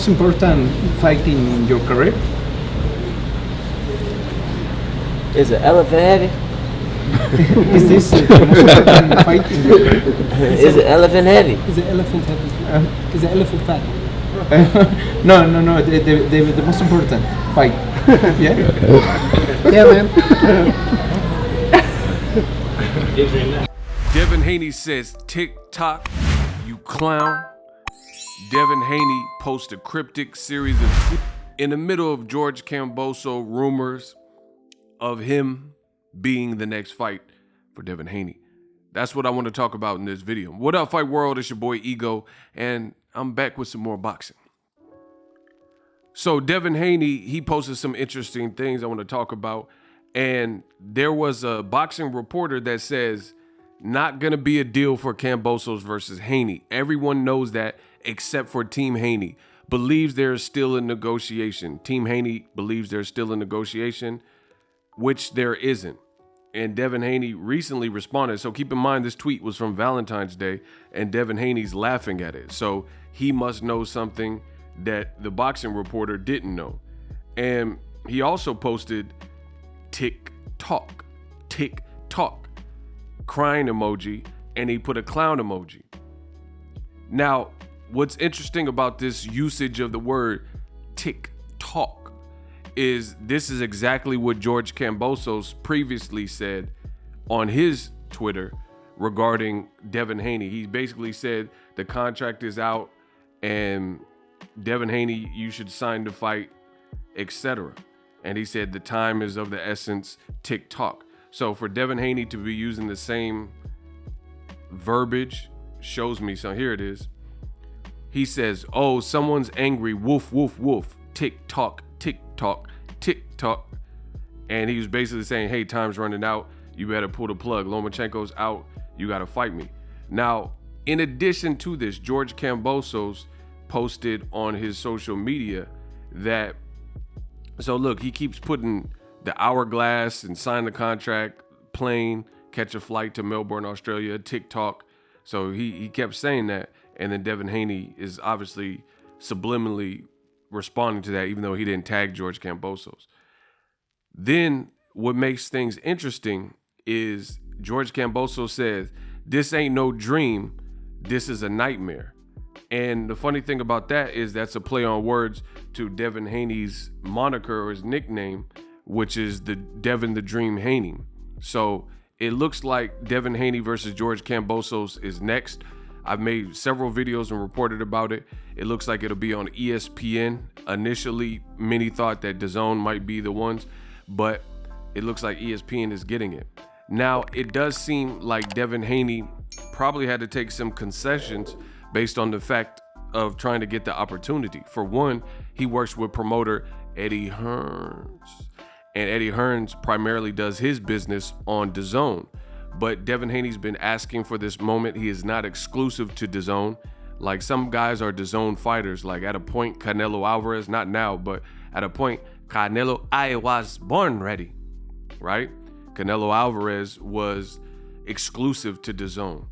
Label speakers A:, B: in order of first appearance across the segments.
A: most important fight in your career?
B: Is it elephant heavy?
A: Is this the most important fight in your career?
B: Is it elephant heavy?
C: Is it elephant heavy? Is it elephant fat?
A: No. The most important fight. Yeah.
C: Yeah, man.
D: Devin Haney says, Tick-Tock, you clown. Devin Haney posts a cryptic series of tweets in the middle of George Kambosos rumors of him being the next fight for Devin Haney. That's what I want to talk about in this video. What up, Fight World? It's your boy Ego, and I'm back with some more boxing. So Devin Haney, he posted some interesting things I want to talk about, and there was a boxing reporter that says, not going to be a deal for Kambosos versus Haney. Everyone knows that except for Team Haney. Believes there's still a negotiation. Team Haney believes there's still a negotiation, which there isn't. And Devin Haney recently responded. So keep in mind, this tweet was from Valentine's Day, and Devin Haney's laughing at it. So he must know something that the boxing reporter didn't know. And he also posted Tick-Tock, crying emoji, and he put a clown emoji. Now, what's interesting about this usage of the word Tick-Tock is this is exactly what George Kambosos previously said on his Twitter regarding Devin Haney. He basically said the contract is out and Devin Haney, you should sign the fight, etc. And he said the time is of the essence, Tick-Tock. So for Devin Haney to be using the same verbiage shows me, so here it is. He says, oh, someone's angry, woof, woof, woof, Tick-Tock, Tick-Tock, Tick-Tock. And he was basically saying, hey, time's running out. You better pull the plug. Lomachenko's out. You got to fight me. Now, in addition to this, George Kambosos posted on his social media that, so look, he keeps putting the hourglass and sign the contract, plane, catch a flight to Melbourne, Australia, Tick-Tock. So he kept saying that. And then Devin Haney is obviously subliminally responding to that, even though he didn't tag George Kambosos. Then what makes things interesting is George Kambosos says, this ain't no dream, this is a nightmare. And the funny thing about that is that's a play on words to Devin Haney's moniker or his nickname, which is the Devin the Dream Haney. So it looks like Devin Haney versus George Kambosos is next. I've made several videos and reported about it. It looks like it'll be on ESPN. Initially, many thought that DAZN might be the ones, but it looks like ESPN is getting it. Now, it does seem like Devin Haney probably had to take some concessions based on the fact of trying to get the opportunity. For one, he works with promoter Eddie Hearns. And Eddie Hearns primarily does his business on DAZN. But Devin Haney's been asking for this moment. He is not exclusive to DAZN. Like some guys are DAZN fighters. Like at a point, Canelo Alvarez, not now, but at a point, Canelo, I was born ready, right? Canelo Alvarez was exclusive to DAZN.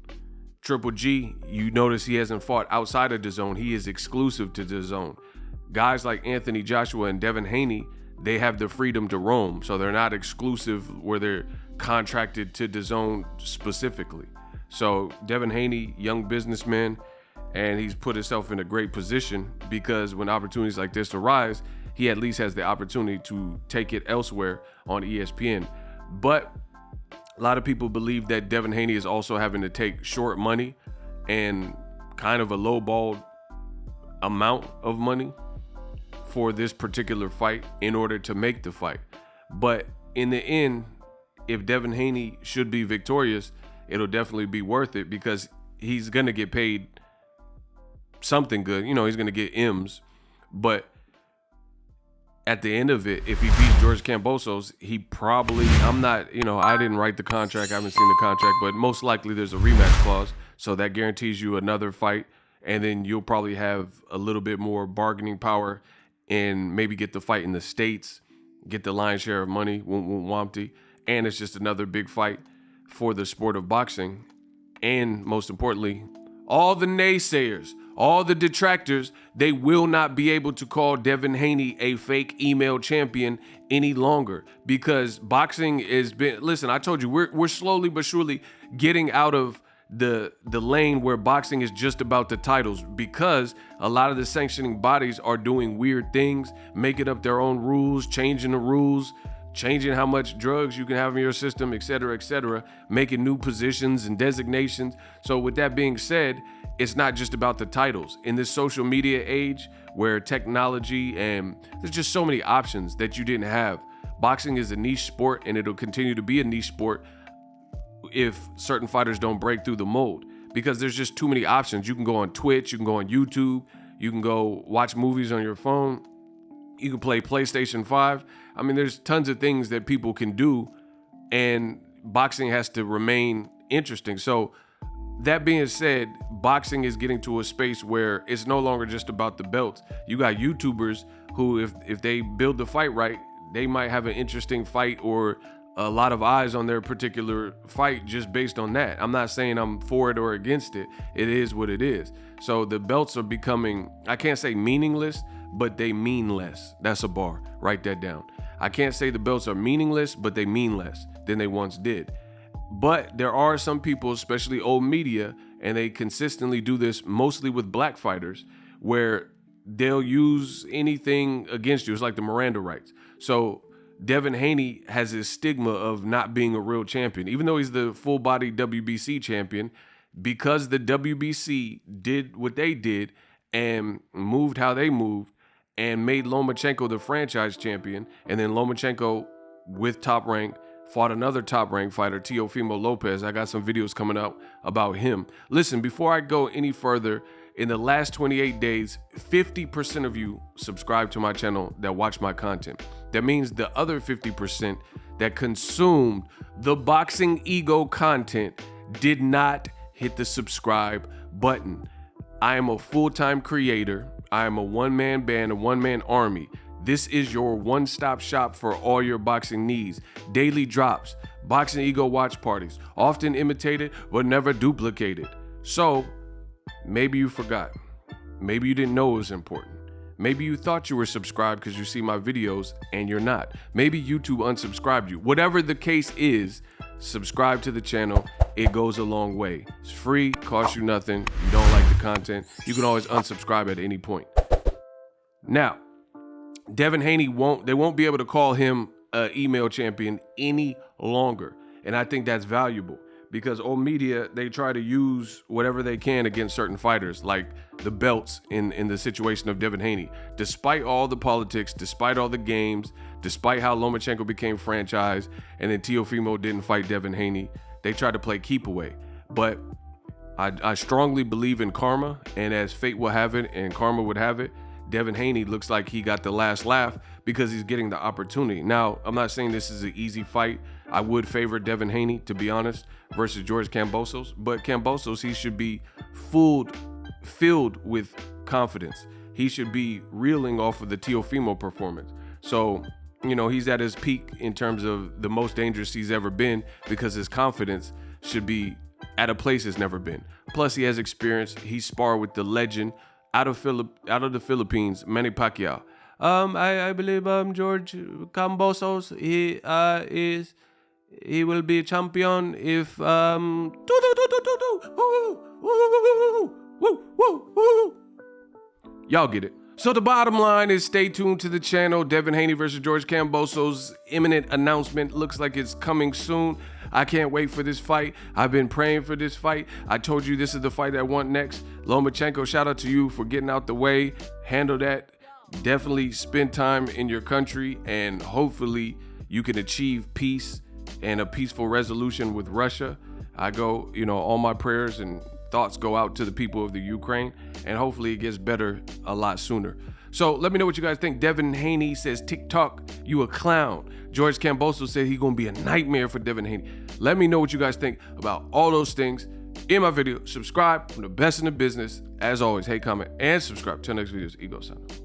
D: Triple G, you notice he hasn't fought outside of DAZN. He is exclusive to DAZN. Guys like Anthony Joshua and Devin Haney, they have the freedom to roam. So they're not exclusive where they're contracted to DAZN specifically. So Devin Haney, young businessman, and he's put himself in a great position because when opportunities like this arise, he at least has the opportunity to take it elsewhere on ESPN. But a lot of people believe that Devin Haney is also having to take short money and kind of a lowballed amount of money for this particular fight in order to make the fight. But in the end, if Devin Haney should be victorious, it'll definitely be worth it because he's going to get paid something good. You know, he's going to get M's. But at the end of it, if he beats George Kambosos, he probably, I didn't write the contract. I haven't seen the contract, but most likely there's a rematch clause. So that guarantees you another fight. And then you'll probably have a little bit more bargaining power and maybe get the fight in the States, get the lion's share of money, Wampty. And it's just another big fight for the sport of boxing. And most importantly, all the naysayers, all the detractors, they will not be able to call Devin Haney a fake email champion any longer, because boxing has been, listen, I told you, we're slowly but surely getting out of the lane where boxing is just about the titles, because a lot of the sanctioning bodies are doing weird things, making up their own rules, changing the rules, changing how much drugs you can have in your system, et cetera, making new positions and designations. So with that being said, it's not just about the titles. In this social media age where technology and there's just so many options that you didn't have, boxing is a niche sport, and it'll continue to be a niche sport if certain fighters don't break through the mold, because there's just too many options. You can go on Twitch, you can go on YouTube, you can go watch movies on your phone, you can play PlayStation 5. I mean, there's tons of things that people can do, and boxing has to remain interesting. So that being said, boxing is getting to a space where it's no longer just about the belts. You got YouTubers who, if they build the fight right, they might have an interesting fight or a lot of eyes on their particular fight just based on that. I'm not saying I'm for it or against it. It is what it is. So the belts are becoming, I can't say meaningless, but they mean less. That's a bar. Write that down. I can't say the belts are meaningless, but they mean less than they once did. But there are some people, especially old media, and they consistently do this mostly with black fighters, where they'll use anything against you. It's like the Miranda rights. So Devin Haney has this stigma of not being a real champion, even though he's the full-body WBC champion, because the WBC did what they did and moved how they moved and made Lomachenko the franchise champion. And then Lomachenko, with Top Rank, fought another Top Rank fighter, Teofimo Lopez. I got some videos coming out about him. Listen, before I go any further, in the last 28 days, 50% of you subscribe to my channel that watch my content. That means the other 50% that consumed the Boxingego content did not hit the subscribe button. I am a full-time creator. I am a one-man band, a one-man army. This is your one-stop shop for all your boxing needs. Daily drops, Boxingego watch parties, often imitated but never duplicated. So, maybe you forgot. Maybe you didn't know it was important. Maybe you thought you were subscribed because you see my videos and you're not. Maybe YouTube unsubscribed you. Whatever the case is, subscribe to the channel. It goes a long way. It's free, costs you nothing. You don't like the content, you can always unsubscribe at any point. Now, Devin Haney they won't be able to call him an email champion any longer. And I think that's valuable, because old media, they try to use whatever they can against certain fighters, like the belts in the situation of Devin Haney. Despite all the politics, despite all the games, despite how Lomachenko became franchise and then Teofimo didn't fight Devin Haney, they tried to play keep away. But I strongly believe in karma, and as fate will have it and karma would have it, Devin Haney looks like he got the last laugh because he's getting the opportunity. Now, I'm not saying this is an easy fight. I would favor Devin Haney, to be honest, versus George Kambosos. But Kambosos, he should be filled with confidence. He should be reeling off of the Teofimo performance. So, you know, he's at his peak in terms of the most dangerous he's ever been, because his confidence should be at a place it's never been. Plus, he has experience. He sparred with the legend out of the Philippines, Manny Pacquiao. I believe George Kambosos, he will be a champion if y'all get it. So the bottom line is, stay tuned to the channel. Devin Haney versus George Kambosos, imminent announcement. Looks like it's coming soon. I can't wait for this fight. I've been praying for this fight. I told you this is the fight I want next. Lomachenko, shout out to you for getting out the way. Handle that. Definitely spend time in your country, and hopefully you can achieve peace and a peaceful resolution with Russia. I go, all my prayers and thoughts go out to the people of the Ukraine, and hopefully it gets better a lot sooner. So let me know what you guys think. Devin Haney says, Tick-Tock, you a clown. George Kambosos said he's gonna be a nightmare for Devin Haney. Let me know what you guys think about all those things in my video. Subscribe. I'm the best in the business. As always, hate, comment, and subscribe. Till next videos, Ego sign off.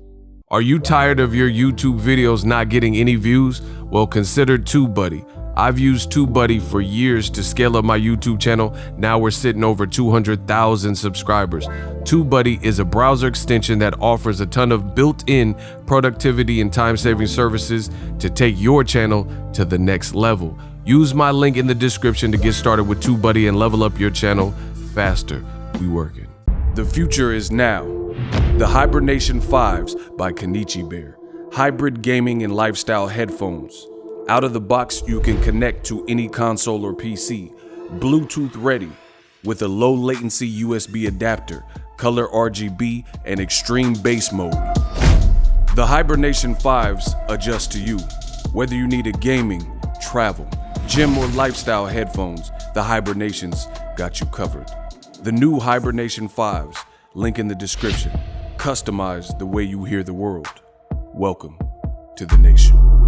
D: Are you tired of your YouTube videos not getting any views? Well, consider TubeBuddy. I've used TubeBuddy for years to scale up my YouTube channel. Now we're sitting over 200,000 subscribers. TubeBuddy is a browser extension that offers a ton of built-in productivity and time-saving services to take your channel to the next level. Use my link in the description to get started with TubeBuddy and level up your channel faster. We working. The future is now. The Hibernation 5s by Kenichi Bear. Hybrid gaming and lifestyle headphones. Out of the box, you can connect to any console or PC. Bluetooth ready with a low latency USB adapter, color RGB, and extreme bass mode. The Hibernation 5s adjust to you. Whether you need a gaming, travel, gym, or lifestyle headphones, the Hibernations got you covered. The new Hibernation 5s, link in the description. Customize the way you hear the world. Welcome to the nation.